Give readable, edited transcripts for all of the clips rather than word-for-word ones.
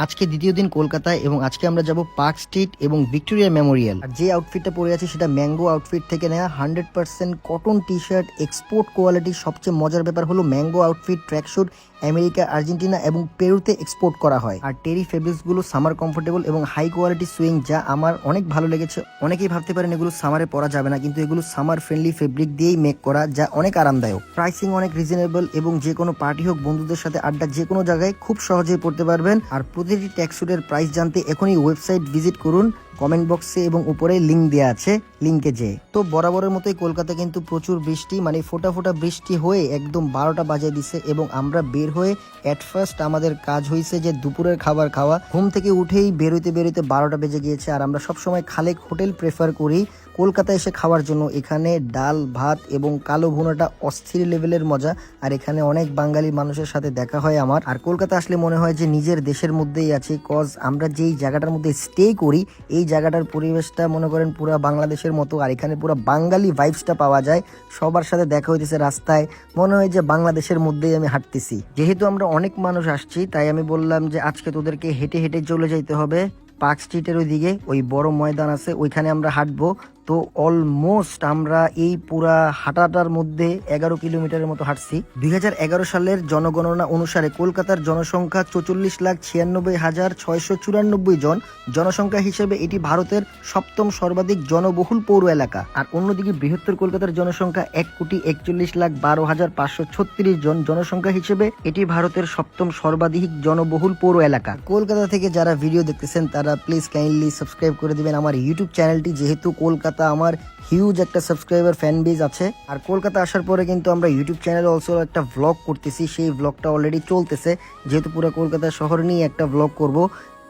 আজকে দ্বিতীয় দিন কলকাতায় এবং আজকে আমরা যাব পার্ক স্ট্রিট এবং ভিক্টোরিয়া মেমোরিয়াল। আর যে আউটফিটটা পরে আছে সেটা ম্যাঙ্গো আউটফিট থেকে নেওয়া 100% cotton T shirt, export quality. সবচেয়ে মজার ব্যাপার হলো mango outfit tracksuit America, Argentina এবং পেরুতে এক্সপোর্ট করা হয়। আর টেরি ফেব্রিক্স গুলো সামার কমফোর্টেবল এবং হাই কোয়ালিটি সুইং, যা আমার অনেক ভালো লেগেছে। অনেকেই ভাবতে পারেন এগুলো সামারে পরা যাবে না, কিন্তু এগুলো সামার ফ্রেন্ডলি ফেব্রিক দিয়েই মেক করা, যা অনেক আরামদায়ক। প্রাইসিং অনেক রিজনেবল এবং যে কোনো পার্টি হোক, বন্ধুদের সাথে আড্ডা, যে কোনো জায়গায় খুব সহজেই পড়তে পারবেন। আর প্রতিটি ট্র্যাকশুটের প্রাইস জানতে এখনই ওয়েবসাইট ভিজিট করুন। কমেন্ট বক্সে এবং উপরে লিঙ্ক দেওয়া আছে, লিঙ্কে যে। তো বরাবরের মতোই কলকাতা কিন্তু প্রচুর বৃষ্টি, মানে ফোটা ফোটা বৃষ্টি হয়ে একদম 12টা বাজিয়ে দিছে। এবং আমরা বের হয়ে এট ফার্স্ট আমাদের কাজ হয়েছে যে দুপুরের খাবার খাওয়া। ঘুম থেকে উঠেই বেরোতে বেরোতে 12টা বেজে গিয়েছে। আর আমরা সবসময় খালেক হোটেল প্রেফার করি কলকাতায় এসে খাওয়ার জন্য। এখানে ডাল ভাত এবং কালো ভুনাটা অস্থির লেভেলের মজা। আর এখানে অনেক বাঙালি মানুষের সাথে দেখা হয় আমার। আর কলকাতা আসলে মনে হয় যে নিজের দেশের মধ্যেই আছি, কজ আমরা যেই জায়গাটার মধ্যে স্টে করি এই জায়গাটার পরিবেশটা মনে করেন পুরো বাংলাদেশের মতো। আর এখানে পুরো বাঙালি ভাইবসটা পাওয়া যায়। সবার সাথে দেখা হইতেছে রাস্তায়, মনে হয় যে বাংলাদেশের মধ্যেই আমি হাঁটতেছি। যেহেতু আমরা অনেক মানুষ আসছি, তাই আমি বললাম যে আজকে তোদেরকে হেঁটে হেঁটে চলে যাইতে হবে পার্ক স্ট্রিটের ওইদিকে। ওই বড় ময়দান আছে, ওইখানে আমরা হাঁটবো। তো অলমোস্ট আমরা এই পুরা হাঁটাটার মধ্যে 11 কিলোমিটারের মতো হাঁটছি। 2011 সালের জনগণনা অনুসারে কলকাতার জনসংখ্যা 44,96,694 জন। জনসংখ্যা হিসেবে এটি ভারতের সপ্তম সর্বাধিক জনবহুল পৌর এলাকা। আর অন্যদিকে বৃহত্তর কলকাতার জনসংখ্যা 1,41,12,536 জন। জনসংখ্যা হিসেবে এটি ভারতের সপ্তম সর্বাধিক জনবহুল পৌর এলাকা। কলকাতা থেকে যারা ভিডিও দেখতেছেন তারা প্লিজ কাইন্ডলি সাবস্ক্রাইব করে দিবেন আমার ইউটিউব চ্যানেলটি, যেহেতু কলকাতা আমার হিউজ একটা সাবস্ক্রাইবার ফ্যান বেজ আছে। আর কলকাতা আসার পরে কিন্তু আমরা ইউটিউব চ্যানেলে অলসো একটা ভ্লগ করতেছি, সেই ভ্লগটা অলরেডি চলতেছে। যেহেতু পুরো কলকাতা শহর নিয়ে একটা ভ্লগ করব।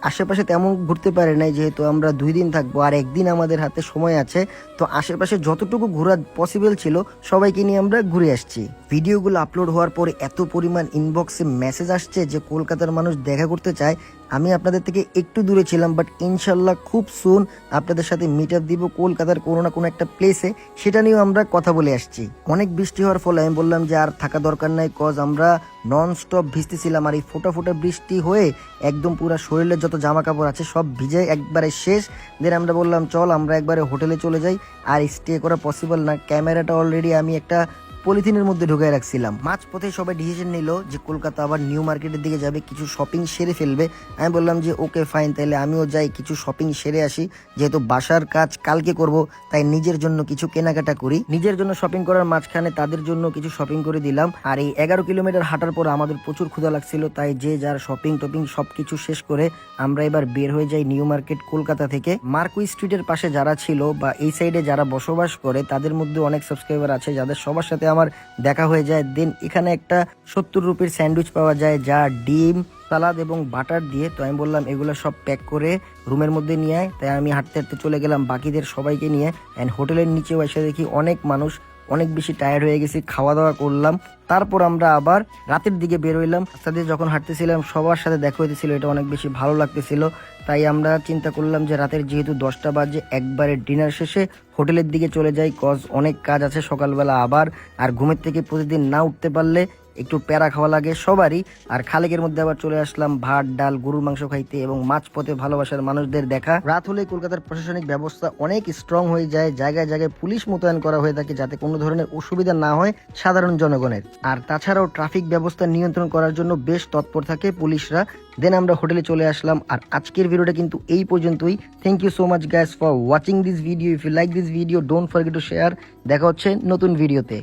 আশেপাশে তেমন ঘুরতে পারে নাই, যেহেতু আমরা 2 দিন থাকবো আর একদিন আমাদের হাতে সময় আছে। তো আশেপাশে যতটুকু ঘোরা পসিবল ছিল সবাইকে নিয়ে আমরা ঘুরে আসছি। ভিডিওগুলো আপলোড হওয়ার পরে এত পরিমাণ ইনবক্সে মেসেজ আসছে যে কলকাতার মানুষ দেখা করতে চায়। আমি আপনাদের থেকে একটু দূরে ছিলাম, বাট ইনশাল্লাহ খুব সুন আপনাদের সাথে মিট আপ দিব কলকাতার কোনো না কোনো একটা প্লেসে। সেটা নিয়েও আমরা কথা বলে আসছি। অনেক বৃষ্টি হওয়ার ফলে আমি বললাম যে আর থাকা দরকার নাই, কজ আমরা নন স্টপ ভিজতেছিলাম। আর এই ফোটা ফোটা বৃষ্টি হয়ে একদম পুরো শরীরের যত জামা কাপড় আছে সব ভিজে একবারে শেষ। দেন আমরা বললাম চল আমরা একবারে হোটেলে চলে যাই। আর স্টে করা পসিবল না, ক্যামেরাটা অলরেডি আমি একটা পলিথিনের মধ্যে ঢুকাই রাখছিলাম। মাঝ পথে সবাই ডিসিশন নিল যে কলকাতা আবার নিউ মার্কেটের দিকে যাবে, কিছু শপিং সেরে ফেলবে। আমি বললাম যে ওকে ফাইন, তাহলে আমিও যাই, কিছু শপিং সেরে আসি। যেহেতু বাসার কাজ কালকে করব, তাই নিজের জন্য কিছু কেনাকাটা করি। নিজের জন্য শপিং করার মাঝখানে তাদের জন্য কিছু শপিং করে দিলাম। আর এই 11 কিলোমিটার হাঁটার পর আমাদের প্রচুর ক্ষুধা লাগছিল, তাই যে যার শপিং টপিং সবকিছু শেষ করে আমরা এবার বের হয়ে যাই নিউ মার্কেট কলকাতা থেকে। মার্কুই স্ট্রিটের পাশে যারা ছিল বা এই সাইডে যারা বসবাস করে তাদের মধ্যে অনেক সাবস্ক্রাইবার আছে যাদের সবার সাথে আমার দেখা হয়ে যায়। দেন এখানে একটা 70 রুপির স্যান্ডউইচ পাওয়া যায়, যা ডিম, সালাদ এবং বাটার দিয়ে। তো আমি বললাম এগুলো সব প্যাক করে রুমের মধ্যে নিয়ে আয়। তাই আমি হাঁটতে হাঁটতে চলে গেলাম বাকিদের সবাইকে নিয়ে। অ্যান্ড হোটেলের নিচেও এসে দেখি অনেক মানুষ, অনেক বেশি টায়ার্ড হয়ে গেছি, খাওয়া দাওয়া করলাম। তারপর আমরা আবার রাতের দিকে বের হইলাম। রাস্তা দিয়ে যখন হাঁটতেছিলাম সবার সাথে দেখা হইতেছিল, এটা অনেক বেশি ভালো লাগতেছিল। তাই আমরা চিন্তা করলাম যে রাতের যেহেতু 10টা বাজে একবারে ডিনার শেষে হোটেলের দিকে চলে যাই, কজ অনেক কাজ আছে সকালবেলা আবার। আর ঘুমের থেকে প্রতিদিন না উঠতে পারলে একটু প্যারা খাওয়া লাগে সবারই। আর খালেকের মধ্যে আবার চলে আসলাম ভাত ডাল গরুর মাংস খাইতে এবং মাঝপথে ভালোবাসার মানুষদের দেখা। রাত হলে কলকাতার প্রশাসনিক ব্যবস্থা অনেক স্ট্রং হয়ে যায়, জায়গায় জায়গায় পুলিশ মোতায়েন করা হয়ে থাকে যাতে কোনো ধরনের অসুবিধা না হয় সাধারণ জনগণের। আর তাছাড়াও ট্রাফিক ব্যবস্থা নিয়ন্ত্রণ করার জন্য বেশ তৎপর থাকে পুলিশরা। দেন আমরা হোটেলে চলে আসলাম। আর আজকের ভিডিওটা কিন্তু এই পর্যন্তই। Thank you so much guys for watching this video. If you like this video don't forget to share. দেখা হচ্ছে নতুন ভিডিওতে।